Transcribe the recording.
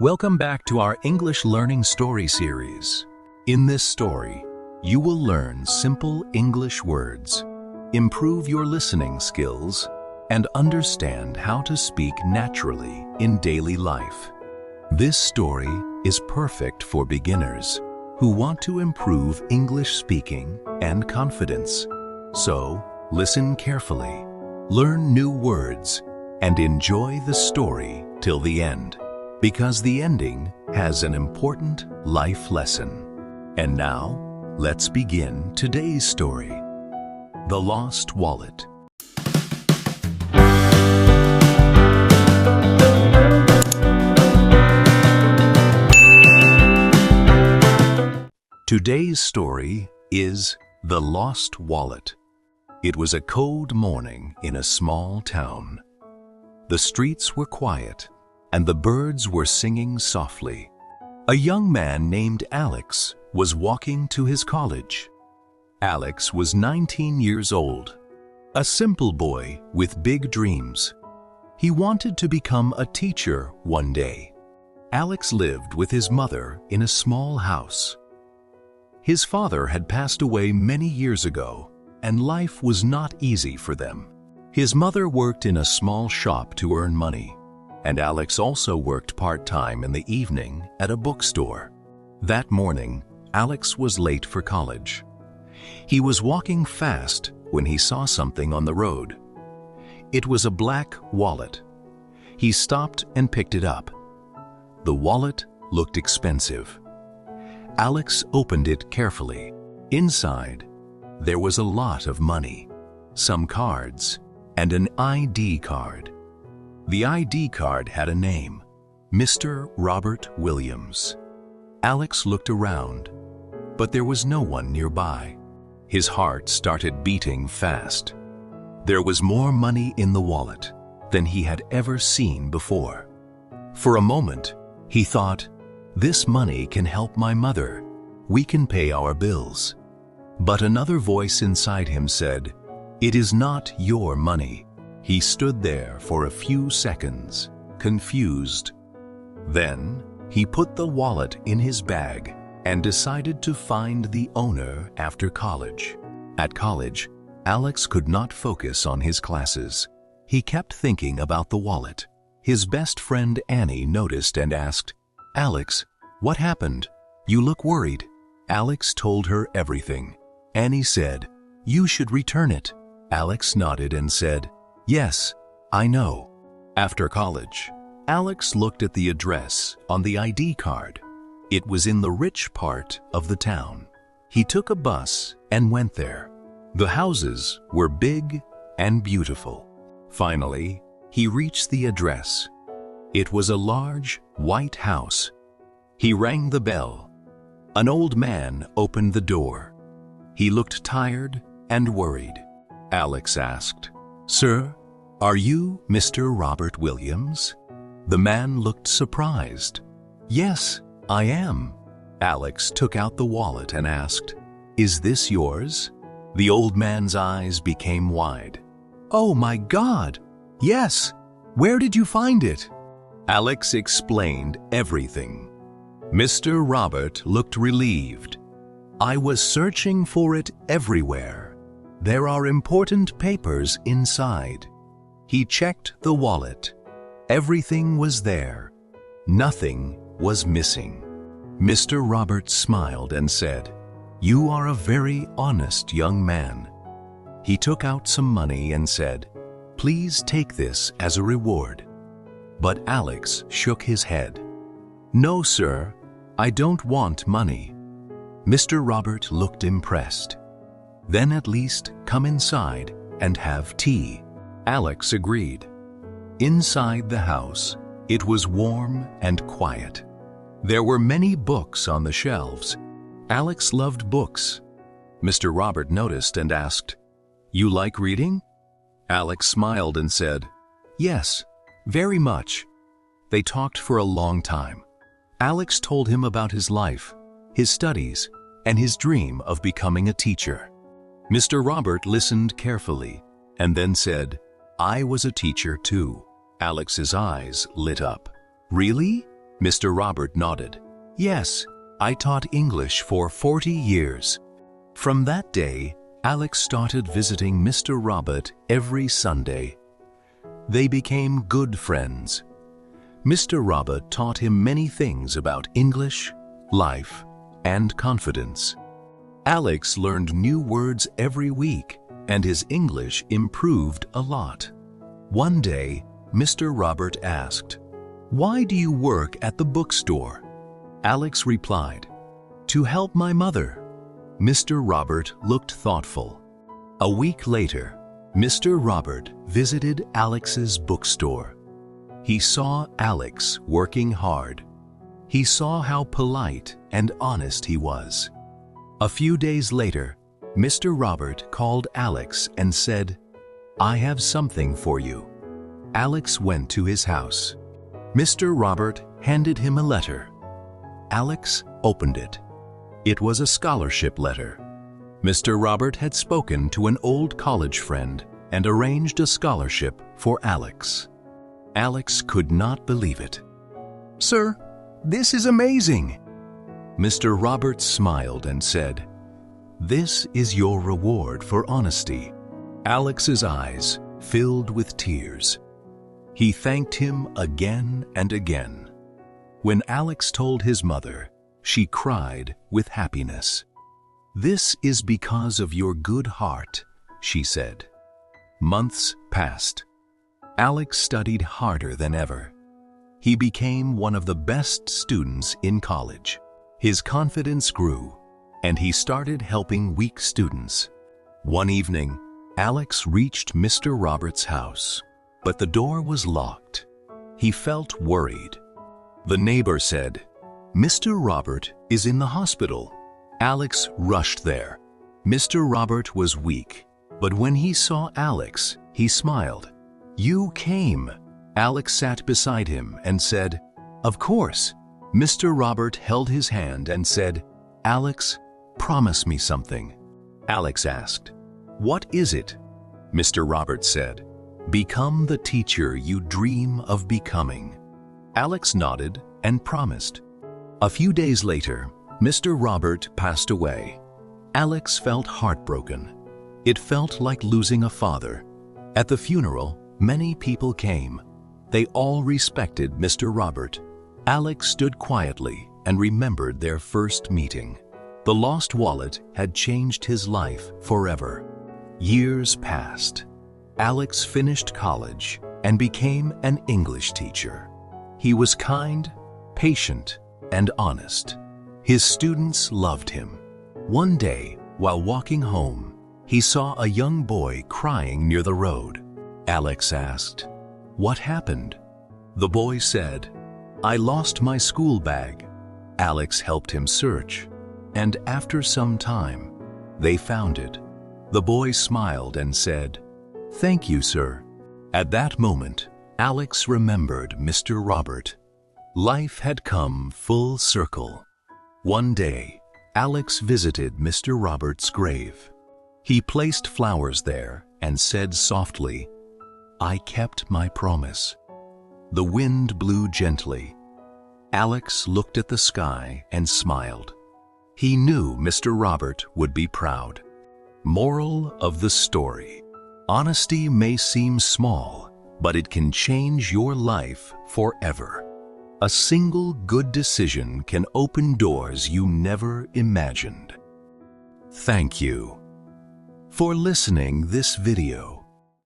Welcome back to our English Learning Story series. In this story, you will learn simple English words, improve your listening skills, and understand how to speak naturally in daily life. This story is perfect for beginners who want to improve English speaking and confidence. So, listen carefully, learn new words, and enjoy the story till the end, because the ending has an important life lesson. And now, let's begin today's story. The Lost Wallet. Today's story is The Lost Wallet. It was a cold morning in a small town. The streets were quiet, and the birds were singing softly. A young man named Alex was walking to his college. Alex was 19 years old, a simple boy with big dreams. He wanted to become a teacher one day. Alex lived with his mother in a small house. His father had passed away many years ago, and life was not easy for them. His mother worked in a small shop to earn money, and Alex also worked part-time in the evening at a bookstore. That morning, Alex was late for college. He was walking fast when he saw something on the road. It was a black wallet. He stopped and picked it up. The wallet looked expensive. Alex opened it carefully. Inside, there was a lot of money, some cards, and an ID card. The ID card had a name, Mr. Robert Williams. Alex looked around, but there was no one nearby. His heart started beating fast. There was more money in the wallet than he had ever seen before. For a moment, he thought, "This money can help my mother. We can pay our bills." But another voice inside him said, "It is not your money." He stood there for a few seconds, confused. Then, he put the wallet in his bag and decided to find the owner after college. At college, Alex could not focus on his classes. He kept thinking about the wallet. His best friend Annie noticed and asked, "Alex, what happened? You look worried." Alex told her everything. Annie said, "You should return it." Alex nodded and said, "Yes, I know." After college, Alex looked at the address on the ID card. It was in the rich part of the town. He took a bus and went there. The houses were big and beautiful. Finally, he reached the address. It was a large, white house. He rang the bell. An old man opened the door. He looked tired and worried. Alex asked, "Sir, are you Mr. Robert Williams?" The man looked surprised. "Yes, I am." Alex took out the wallet and asked, "Is this yours?" The old man's eyes became wide. "Oh my God! Yes! Where did you find it?" Alex explained everything. Mr. Robert looked relieved. "I was searching for it everywhere. There are important papers inside." He checked the wallet. Everything was there. Nothing was missing. Mr. Robert smiled and said, "You are a very honest young man." He took out some money and said, "Please take this as a reward." But Alex shook his head. "No, sir, I don't want money." Mr. Robert looked impressed. "Then at least come inside and have tea." Alex agreed. Inside the house, it was warm and quiet. There were many books on the shelves. Alex loved books. Mr. Robert noticed and asked, "You like reading?" Alex smiled and said, "Yes, very much." They talked for a long time. Alex told him about his life, his studies, and his dream of becoming a teacher. Mr. Robert listened carefully and then said, "I was a teacher too." Alex's eyes lit up. "Really? Mr. Robert nodded. Yes, I taught English for 40 years. From that day, Alex started visiting Mr. Robert every Sunday. They became good friends. Mr. Robert taught him many things about English, life, and confidence. Alex learned new words every week, and his English improved a lot. One day, Mr. Robert asked, "Why do you work at the bookstore?" Alex replied, "To help my mother." Mr. Robert looked thoughtful. A week later, Mr. Robert visited Alex's bookstore. He saw Alex working hard. He saw how polite and honest he was. A few days later, Mr. Robert called Alex and said, "I have something for you." Alex went to his house. Mr. Robert handed him a letter. Alex opened it. It was a scholarship letter. Mr. Robert had spoken to an old college friend and arranged a scholarship for Alex. Alex could not believe it. "Sir, this is amazing." Mr. Robert smiled and said, "This is your reward for honesty." Alex's eyes filled with tears. He thanked him again and again. When Alex told his mother, she cried with happiness. "This is because of your good heart," she said. Months passed. Alex studied harder than ever. He became one of the best students in college. His confidence grew, and he started helping weak students. One evening, Alex reached Mr. Robert's house, but the door was locked. He felt worried. The neighbor said, "Mr. Robert is in the hospital." Alex rushed there. Mr. Robert was weak, but when he saw Alex, he smiled. "You came." Alex sat beside him and said, "Of course." Mr. Robert held his hand and said, "Alex, promise me something." Alex asked, "What is it?" Mr. Robert said, "Become the teacher you dream of becoming." Alex nodded and promised. A few days later, Mr. Robert passed away. Alex felt heartbroken. It felt like losing a father. At the funeral, many people came. They all respected Mr. Robert. Alex stood quietly and remembered their first meeting. The lost wallet had changed his life forever. Years passed. Alex finished college and became an English teacher. He was kind, patient, and honest. His students loved him. One day, while walking home, he saw a young boy crying near the road. Alex asked, "What happened?" The boy said, "I lost my school bag." Alex helped him search, and after some time, they found it. The boy smiled and said, "Thank you, sir." At that moment, Alex remembered Mr. Robert. Life had come full circle. One day, Alex visited Mr. Robert's grave. He placed flowers there and said softly, "I kept my promise." The wind blew gently. Alex looked at the sky and smiled. He knew Mr. Robert would be proud. Moral of the story: honesty may seem small, but it can change your life forever. A single good decision can open doors you never imagined. Thank you for listening this video.